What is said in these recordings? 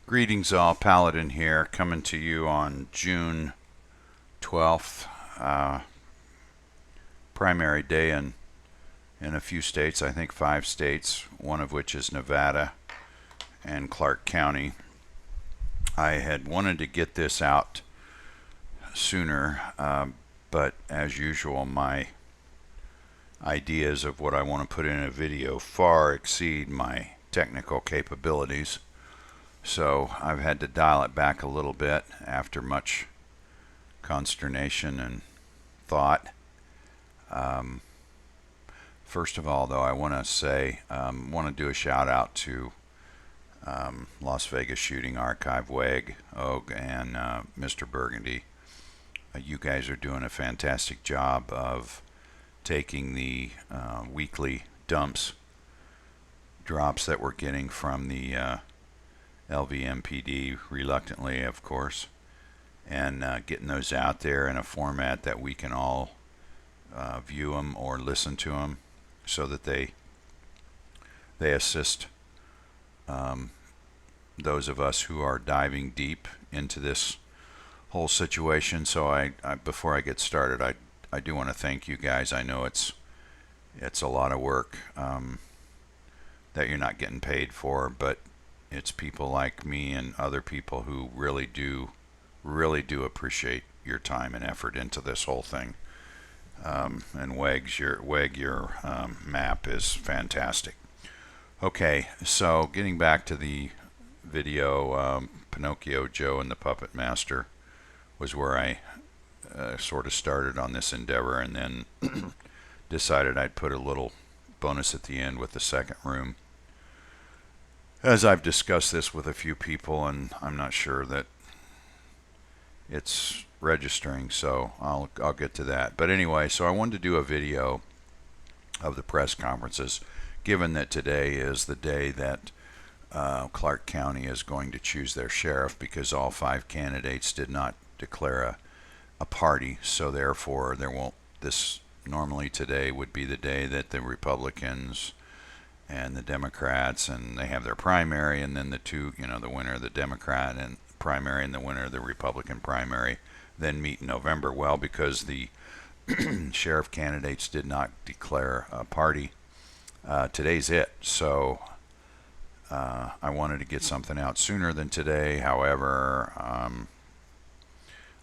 Greetings all, Paladin here, coming to you on June 12th, primary day in a few states, I think 5 states, one of which is Nevada and Clark County. I had wanted to get this out sooner, but as usual, my ideas of what I want to put in a video far exceed my technical capabilities. So I've had to dial it back a little bit after much consternation and thought. First of all, though, I want to say, want to do a shout out to Las Vegas Shooting Archive, WEG, OG, and Mr. Burgundy. You guys are doing a fantastic job of taking the weekly drops that we're getting from the LVMPD, reluctantly of course, and getting those out there in a format that we can all view them or listen to them, so that they assist those of us who are diving deep into this whole situation. So I before I get started, I do want to thank you guys. I know it's a lot of work that you're not getting paid for, but it's people like me and other people who really do appreciate your time and effort into this whole thing. And WEG, your map is fantastic. Okay, so getting back to the video, Pinocchio, Joe, and the Puppet Master was where I sort of started on this endeavor, and then decided I'd put a little bonus at the end with the second room. As I've discussed this with a few people, and I'm not sure that it's registering, so I'll get to that. But anyway, so I wanted to do a video of the press conferences, given that today is the day that Clark County is going to choose their sheriff, because all 5 candidates did not declare a party. So therefore, there won't. This normally today would be the day that the Republicans and the Democrats, and they have their primary, and then the winner of the Democrat and primary and the winner of the Republican primary then meet in November. Well, because the sheriff candidates did not declare a party, today's it. So I wanted to get something out sooner than today. However,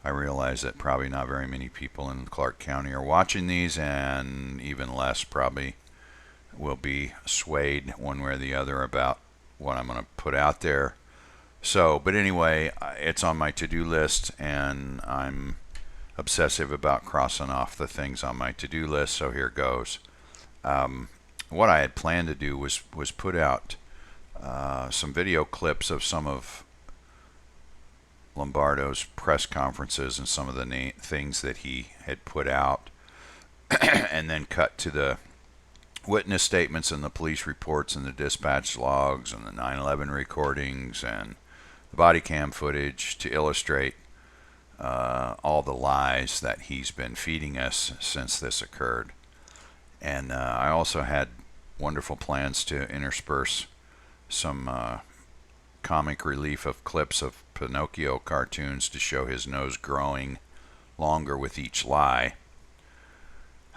I realize that probably not very many people in Clark County are watching these, and even less probably will be swayed one way or the other about what I'm going to put out there. So, but anyway, it's on my to-do list, and I'm obsessive about crossing off the things on my to-do list, so here goes. What I had planned to do was put out some video clips of some of Lombardo's press conferences and some of the things that he had put out, and then cut to the witness statements and the police reports and the dispatch logs and the 9/11 recordings and the body cam footage to illustrate all the lies that he's been feeding us since this occurred. And I also had wonderful plans to intersperse some comic relief of clips of Pinocchio cartoons to show his nose growing longer with each lie.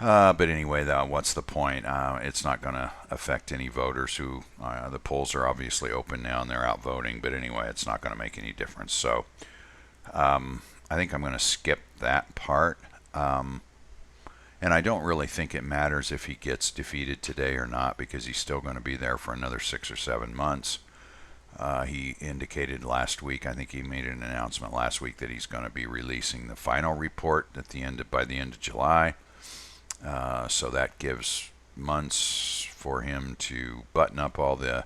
But anyway, though, what's the point? It's not going to affect any voters who, the polls are obviously open now and they're out voting, but anyway, it's not going to make any difference. So I think I'm going to skip that part. And I don't really think it matters if he gets defeated today or not, because he's still going to be there for another 6 or 7 months. He indicated last week, I think he made an announcement last week, that he's going to be releasing the final report by the end of July. So that gives months for him to button up all the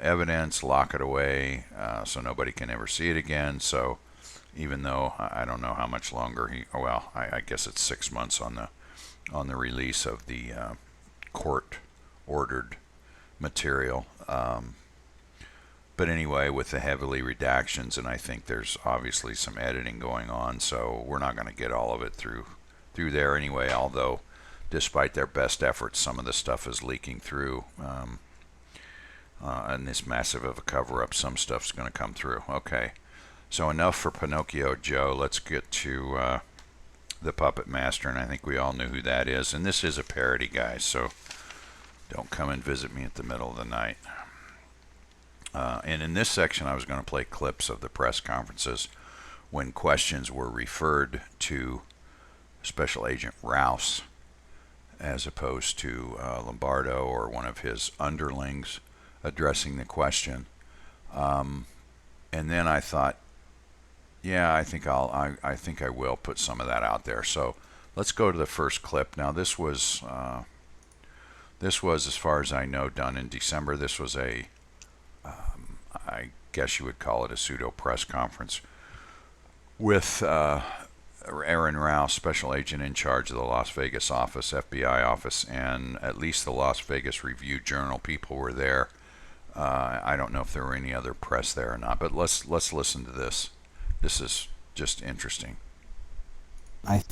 evidence, lock it away, so nobody can ever see it again. So even though I don't know how much longer I guess it's 6 months on the release of the court-ordered material. But anyway, with the heavily redactions, and I think there's obviously some editing going on, so we're not going to get all of it through there anyway, although despite their best efforts, some of the stuff is leaking through. and this massive of a cover-up, some stuff's going to come through. Okay, so enough for Pinocchio Joe. Let's get to the Puppet Master, and I think we all knew who that is. And this is a parody, guys, so don't come and visit me at the middle of the night. And in this section, I was going to play clips of the press conferences when questions were referred to Special Agent Rouse as opposed to Lombardo or one of his underlings addressing the question. And then I thought, yeah, I think I will put some of that out there. So let's go to the first clip. Now this was, as far as I know, done in December. This was I guess you would call it a pseudo press conference with Aaron Rouse, special agent in charge of the Las Vegas office, FBI office, and at least the Las Vegas Review-Journal people were there. I don't know if there were any other press there or not, but let's listen to this. This is just interesting. I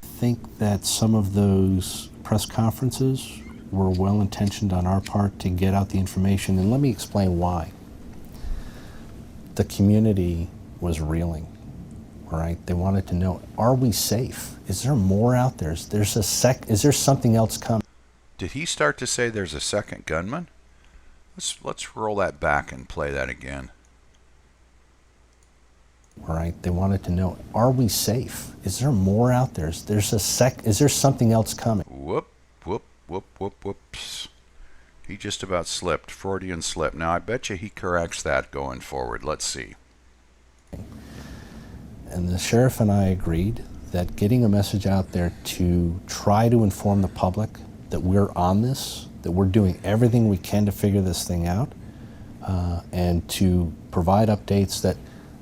think that some of those press conferences were well-intentioned on our part to get out the information, and let me explain why. The community was reeling, all right? They wanted to know, are we safe? Is there more out there? Is there something else coming? Did he start to say there's a second gunman? Let's roll that back and play that again. All right, they wanted to know, are we safe? Is there more out there? Is there something else coming? Whoops. He just about slipped, Freudian slip. Now I bet you he corrects that going forward. Let's see. And the sheriff and I agreed that getting a message out there to try to inform the public that we're on this, that we're doing everything we can to figure this thing out, and to provide updates that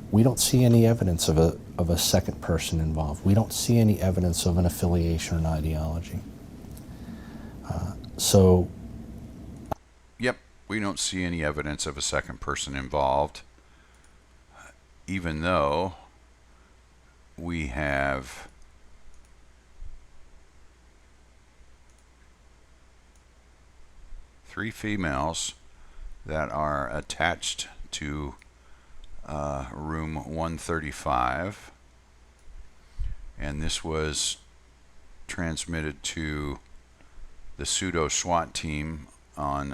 we don't see any evidence of a second person involved. We don't see any evidence of an affiliation or an ideology. Yep, we don't see any evidence of a second person involved, even though we have three females that are attached to room 135, and this was transmitted to the pseudo SWAT team on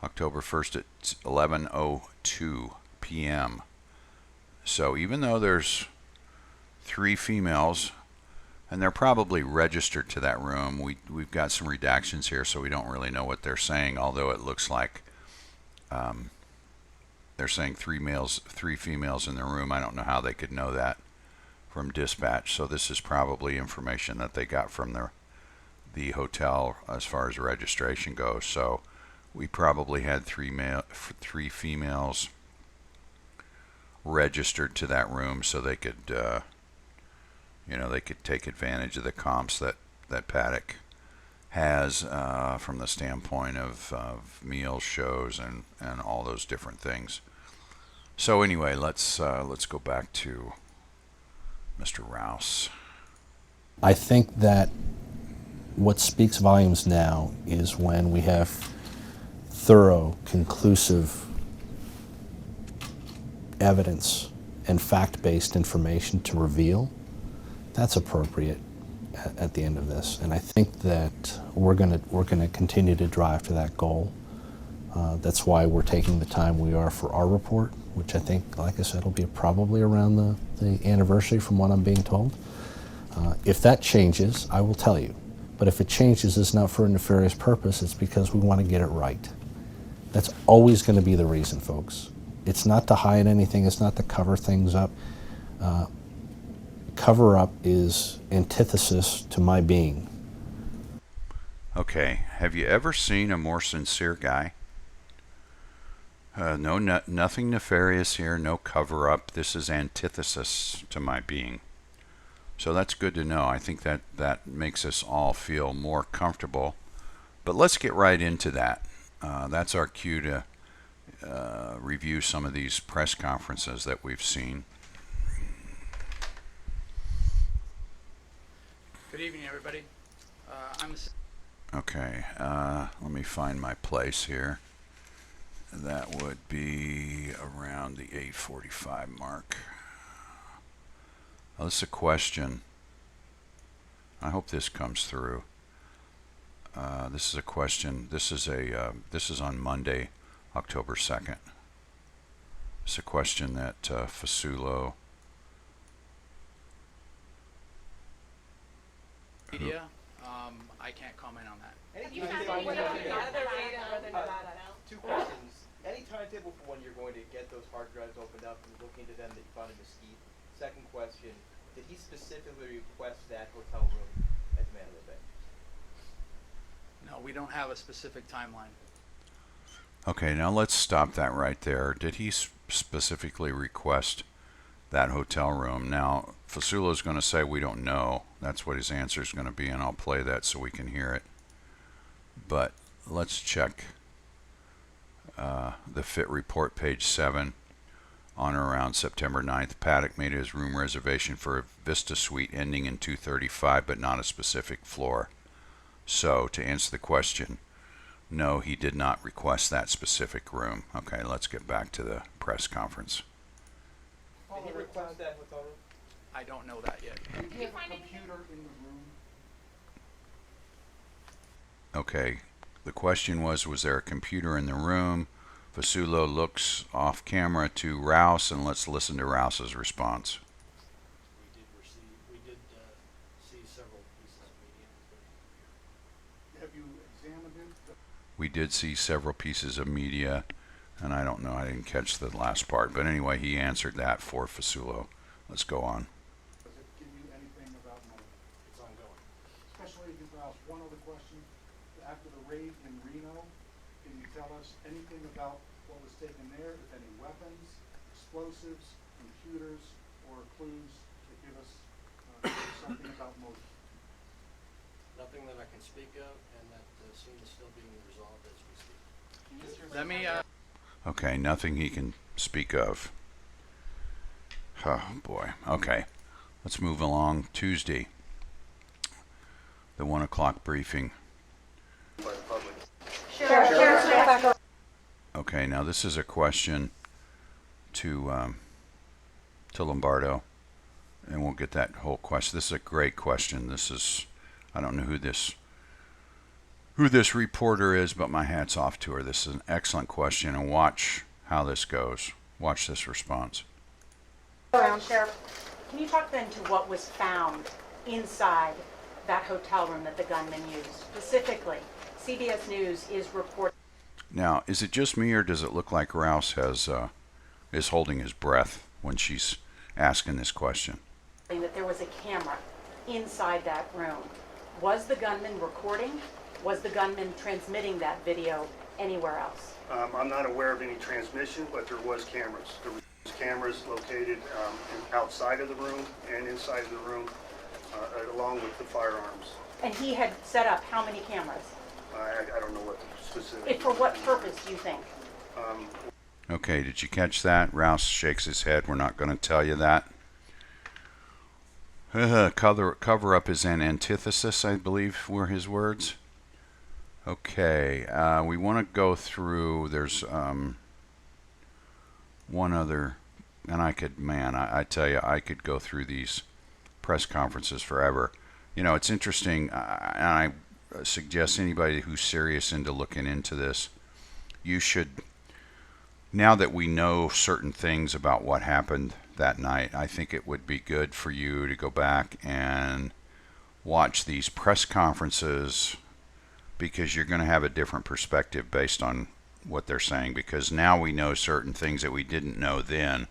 October 1st at 11:02 p.m. So even though there's three females, and they're probably registered to that room, we've got some redactions here, so we don't really know what they're saying, although it looks like they're saying three females in the room. I don't know how they could know that from dispatch, so this is probably information that they got from the hotel as far as registration goes. So we probably had three females registered to that room, so they could they could take advantage of the comps that Paddock has from the standpoint of meals, shows, and all those different things. So anyway, let's go back to Mr. Rouse. I think that what speaks volumes now is when we have thorough, conclusive evidence and fact-based information to reveal. That's appropriate at the end of this, and I think that we're gonna continue to drive to that goal. That's why we're taking the time we are for our report, which I think, like I said, will be probably around the anniversary from what I'm being told. If that changes, I will tell you. But if it changes, it's not for a nefarious purpose, it's because we want to get it right. That's always going to be the reason, folks. It's not to hide anything, it's not to cover things up. Cover up is antithesis to my being. Okay, have you ever seen a more sincere guy? Nothing nefarious here, no cover up. This is antithesis to my being. So that's good to know. I think that makes us all feel more comfortable. But let's get right into that. That's our cue to review some of these press conferences that we've seen. Good evening, everybody. Okay, let me find my place here. That would be around the 8:45 mark. Oh, this is a question. I hope this comes through. This is a question. This is on Monday, October 2nd. It's a question that Fasulo. Media, I can't comment on that. Two questions. Any timetable for when you're going to get those hard drives opened up and look into them that you found in Mesquite? Second question, did he specifically request that hotel room at the Mandalay Bay? No, we don't have a specific timeline. Okay, now let's stop that right there. Did he specifically request that hotel room? Now, Fasulo's going to say we don't know. That's what his answer is going to be, and I'll play that so we can hear it. But let's check the FIT report, page 7. On or around September 9th, Paddock made his room reservation for a Vista suite ending in 235, but not a specific floor. So, to answer the question, no, he did not request that specific room. Okay, let's get back to the press conference. Did he request that hotel room? I don't know that yet. Did you have a computer in the room? Okay, the question was there a computer in the room? Fasulo looks off camera to Rouse, and let's listen to Rouse's response. We did see several pieces of media. Have you examined it? We did see several pieces of media, and I don't know, I didn't catch the last part, but anyway, he answered that for Fasulo. Let's go on. Does it give you anything about money? It's ongoing. Special Agent Rouse, one other question. After the raid in Reno, can you tell us anything about what was taken there? If any weapons, explosives, computers, or clues that give us something about motive? Nothing that I can speak of, and that scene is still being resolved as we speak. Let me, Okay, nothing he can speak of. Oh boy. Okay, let's move along. Tuesday, the 1 o'clock briefing. Okay, now this is a question to Lombardo, and we'll get that whole question. This is a great question. This is, I don't know who this reporter is, but my hat's off to her. This is an excellent question, and watch how this goes. Watch this response. Sheriff, can you talk then to what was found inside that hotel room that the gunman used? Specifically, CBS News is reporting. Now, is it just me, or does it look like Rouse is holding his breath when she's asking this question? That there was a camera inside that room. Was the gunman recording? Was the gunman transmitting that video anywhere else? I'm not aware of any transmission, but there was cameras. There was cameras located outside of the room and inside of the room, along with the firearms. And he had set up how many cameras? I don't know what the specific. For what purpose, do you think? Okay, did you catch that? Rouse shakes his head. We're not going to tell you that. Cover up is an antithesis, I believe were his words. Okay, we want to go through, there's one other, and I tell you, I could go through these press conferences forever. You know, it's interesting, and I suggest anybody who's serious into looking into this, you should, now that we know certain things about what happened that night, I think it would be good for you to go back and watch these press conferences, because you're going to have a different perspective based on what they're saying, because now we know certain things that we didn't know then,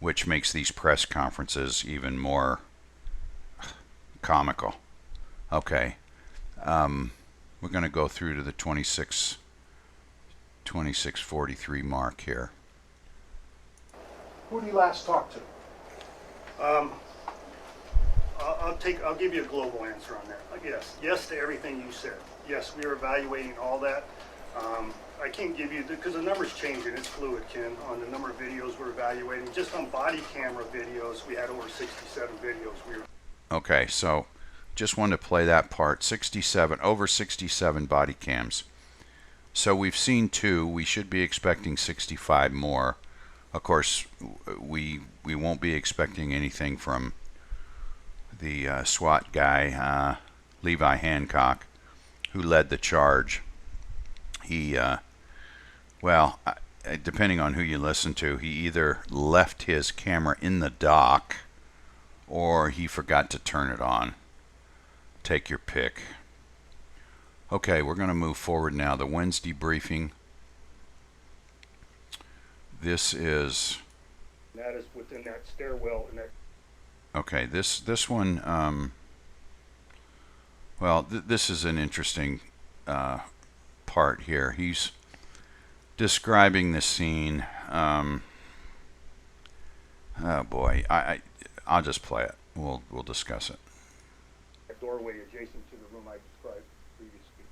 which makes these press conferences even more comical. Okay, we're going to go through to the 26:43 mark here. Who did he last talk to? I'll give you a global answer on that. Yes to everything you said. Yes, we are evaluating all that. I can't give you, because the number's changing, it's fluid, Ken, on the number of videos we're evaluating. Just on body camera videos, we had over 67 videos. Okay, so just wanted to play that part. 67, over 67 body cams. So we've seen 2. We should be expecting 65 more. Of course, we won't be expecting anything from the SWAT guy, Levi Hancock, who led the charge. He, well, depending on who you listen to, he either left his camera in the dock or he forgot to turn it on. Take your pick. Okay, we're going to move forward now. The Wednesday briefing. This is... That is within that stairwell and that. Okay, this one, well, this is an interesting part here. He's describing the scene. Oh boy, I'll just play it. We'll discuss it. Doorway adjacent to the room I described previously.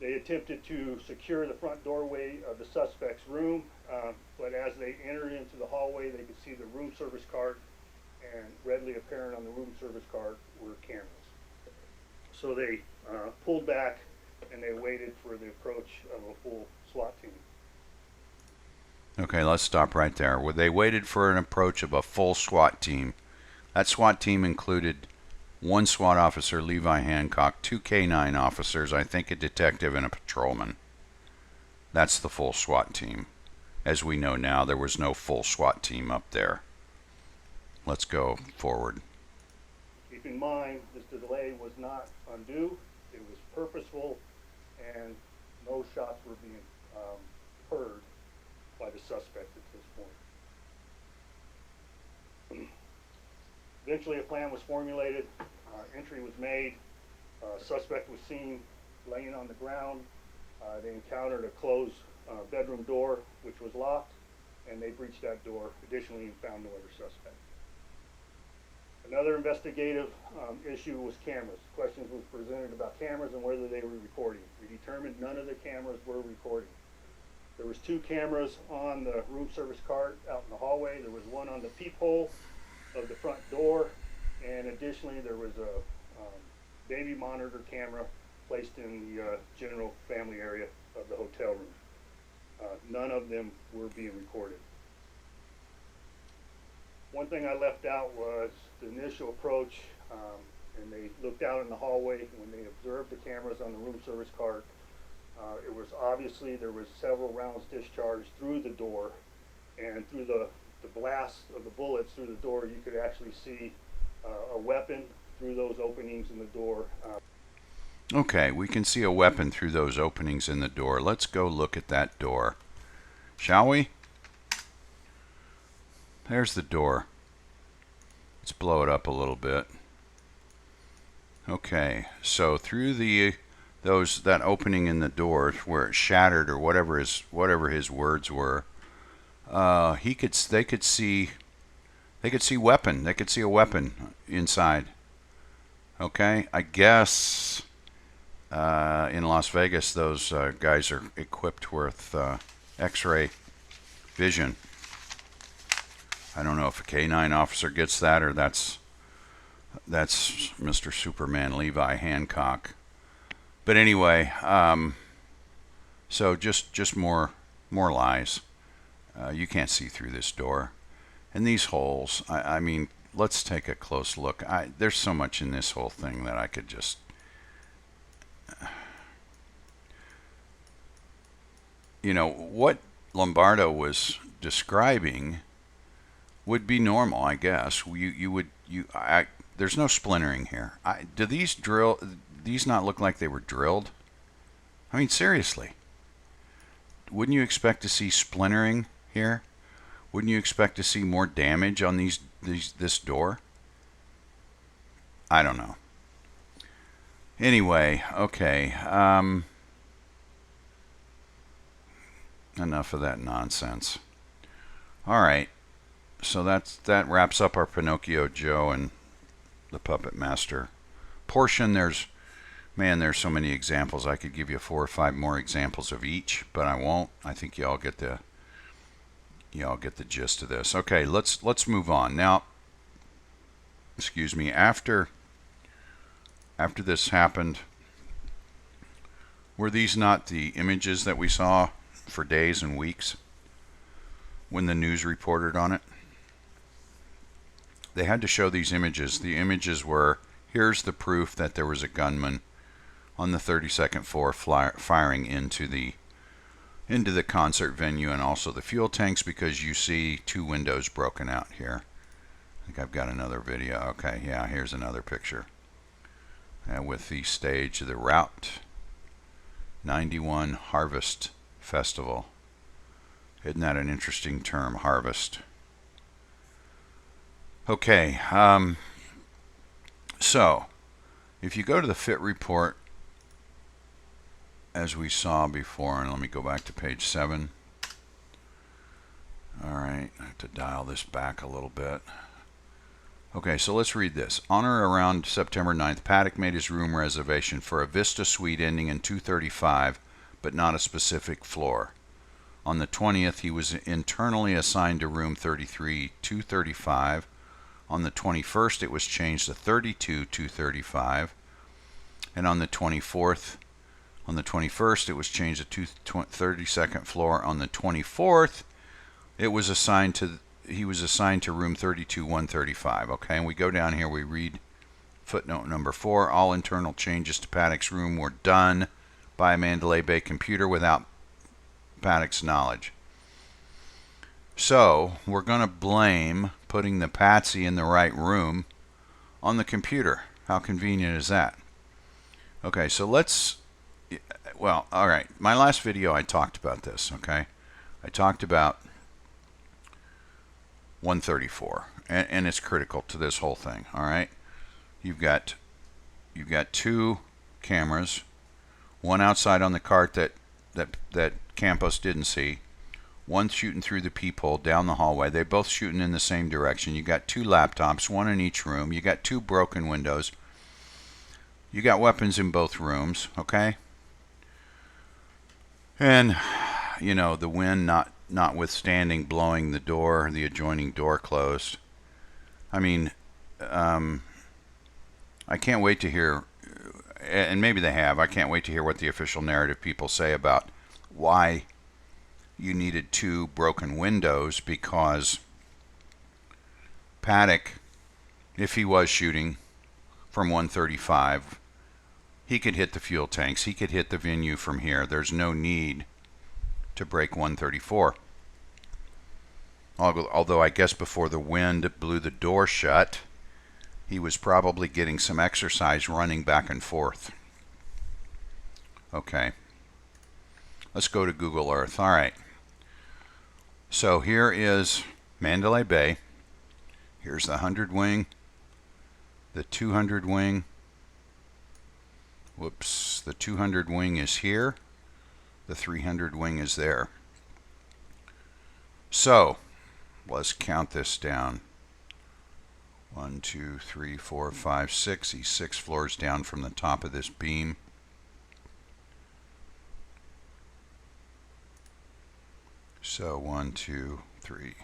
They attempted to secure the front doorway of the suspect's room, but as they entered into the hallway, they could see the room service card, and readily apparent on the room service card were cameras. So they pulled back and they waited for the approach of a full SWAT team. Okay, let's stop right there. They waited for an approach of a full SWAT team. That SWAT team included 1 SWAT officer, Levi Hancock, 2 K-9 officers, I think a detective and a patrolman. That's the full SWAT team. As we know now, there was no full SWAT team up there. Let's go forward. Keep in mind, this delay was not undue. It was purposeful, and no shots were being heard by the suspect at this point. Eventually, a plan was formulated. Entry was made. Suspect was seen laying on the ground. They encountered a closed bedroom door, which was locked, and they breached that door. Additionally, found no other suspect. Another investigative issue was cameras. Questions was presented about cameras and whether they were recording. We determined none of the cameras were recording. There was 2 cameras on the room service cart out in the hallway. There was 1 on the peephole of the front door, and additionally there was a baby monitor camera placed in the general family area of the hotel room. None of them were being recorded. One thing I left out was the initial approach, and they looked out in the hallway. When they observed the cameras on the room service cart, it was obviously there was several rounds discharged through the door, and through the blast of the bullets through the door, you could actually see a weapon through those openings in the door. Okay, we can see a weapon through those openings in the door. Let's go look at that door, shall we? There's the door. Let's blow it up a little bit. Okay, so through that opening in the door where it shattered, or whatever his words were, they could see weapon. They could see a weapon inside. Okay, I guess in Las Vegas those guys are equipped with X-ray vision. I don't know if a K-9 officer gets that, or that's Mr. Superman Levi Hancock. But anyway, so just more lies. You can't see through this door. And these holes, I mean, let's take a close look. There's so much in this whole thing that I could just... You know, what Lombardo was describing would be normal, I guess. There's no splintering here. Do these not look like they were drilled? I mean, seriously. Wouldn't you expect to see splintering here? Wouldn't you expect to see more damage on this door? I don't know. Anyway, okay. Enough of that nonsense. All right. So that wraps up our Pinocchio Joe and the Puppet Master portion. There's so many examples. I could give you 4 or 5 more examples of each, but I won't. I think y'all get the gist of this. Okay, let's move on. Now, excuse me, after this happened, were these not the images that we saw for days and weeks when the news reported on it? They had to show these images. The images were, here's the proof that there was a gunman on the 32nd floor firing into the concert venue and also the fuel tanks, because you see two windows broken out here. I think I've got another video. Okay, yeah, here's another picture. With the stage of the Route 91 Harvest Festival. Isn't that an interesting term, harvest? Okay, so if you go to the FIT report, as we saw before, and let me go back to page 7. All right, I have to dial this back a little bit. Okay, so let's read this. On or around September 9th, Paddock made his room reservation for a Vista suite ending in 235, but not a specific floor. On the 20th, he was internally assigned to room 33-235. On the 21st, it was changed to 32-235. And on the 24th, on the 21st, it was changed to 32nd floor. On the 24th, he was assigned to room 32-135. Okay, and we go down here, we read footnote number 4. All internal changes to Paddock's room were done by a Mandalay Bay computer without Paddock's knowledge. So we're going to blame putting the patsy in the right room on the computer. How convenient is that? Okay, so let's, well, all right. My last video I talked about this, okay? I talked about 134, and it's critical to this whole thing, all right? You've got two cameras, one outside on the cart that Campos didn't see, one shooting through the peephole down the hallway. They're both shooting in the same direction. You got two laptops, one in each room. You got two broken windows. You got weapons in both rooms, okay? And, you know, the wind notwithstanding blowing the adjoining door closed. I mean, I can't wait to hear, and maybe they have, I can't wait to hear what the official narrative people say about why you needed two broken windows, because Paddock, if he was shooting from 135, he could hit the fuel tanks. He could hit the venue from here. There's no need to break 134. Although I guess before the wind blew the door shut, he was probably getting some exercise running back and forth. Okay. Let's go to Google Earth. All right. So here is Mandalay Bay. Here's the 100 wing, the 200 wing. Whoops, the 200 wing is here. The 300 wing is there. So let's count this down. 1, 2, 3, 4, 5, 6. He's 6 floors down from the top of this beam. So 1, 2, 3,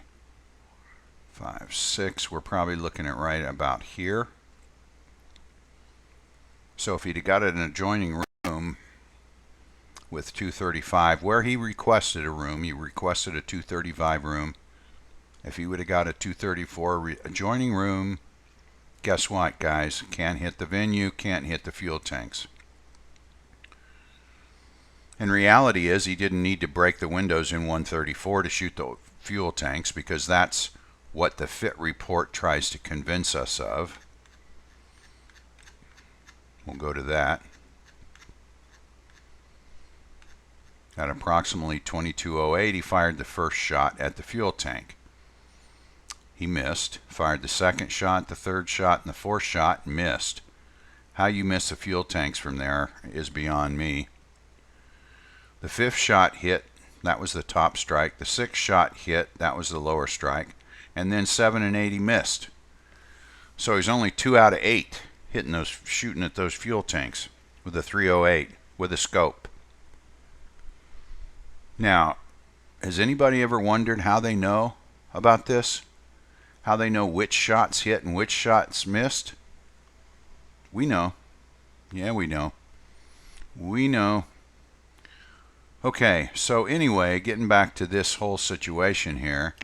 5, 6. We're probably looking at right about here. So if he'd got an adjoining room with 235, where he requested a room, he requested a 235 room. If he would have got a 234 adjoining room, guess what, guys? Can't hit the venue, can't hit the fuel tanks. And reality is he didn't need to break the windows in 134 to shoot the fuel tanks, because that's what the FIT report tries to convince us of. We'll go to that. At approximately 22:08, he fired the first shot at the fuel tank. He missed. Fired the second shot, the third shot, and the fourth shot, missed. How you miss the fuel tanks from there is beyond me. The fifth shot hit. That was the top strike. The sixth shot hit. That was the lower strike. And then 7 and 8 he missed. So he's only 2 out of 8 shooting at those fuel tanks with a 308 with a scope. Now, has anybody ever wondered how they know about this? How they know which shots hit and which shots missed? We know. Yeah, we know. We know. Okay, so anyway, getting back to this whole situation here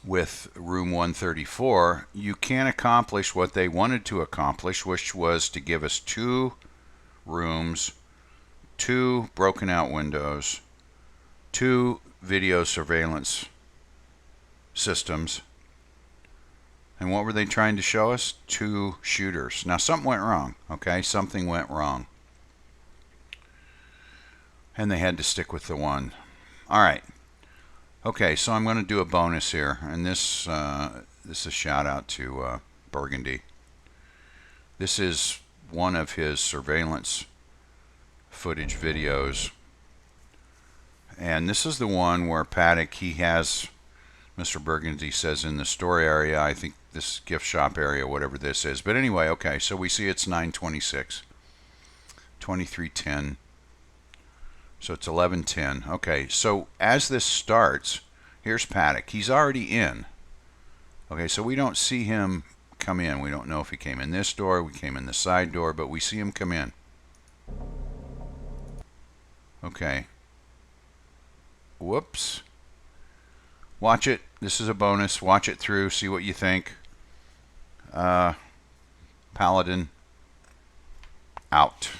with room 134, you can't accomplish what they wanted to accomplish, which was to give us 2 rooms, 2 broken out windows, 2 video surveillance systems. And what were they trying to show us? 2 shooters. Now something went wrong, okay? Something went wrong. And they had to stick with the one. All right. Okay, so I'm going to do a bonus here, and this is a shout out to Burgundy. This is one of his surveillance footage videos, and this is the one where Paddock, he has, Mr. Burgundy says, in the store area, I think this gift shop area, whatever this is. But anyway, okay, so we see it's 9:26, 23:10. So it's 11:10. Okay, so as this starts, here's Paddock. He's already in. Okay, so we don't see him come in. We don't know if he came in this door, we came in the side door, but we see him come in. Okay. Whoops. Watch it. This is a bonus. Watch it through. See what you think. Paladin. Out.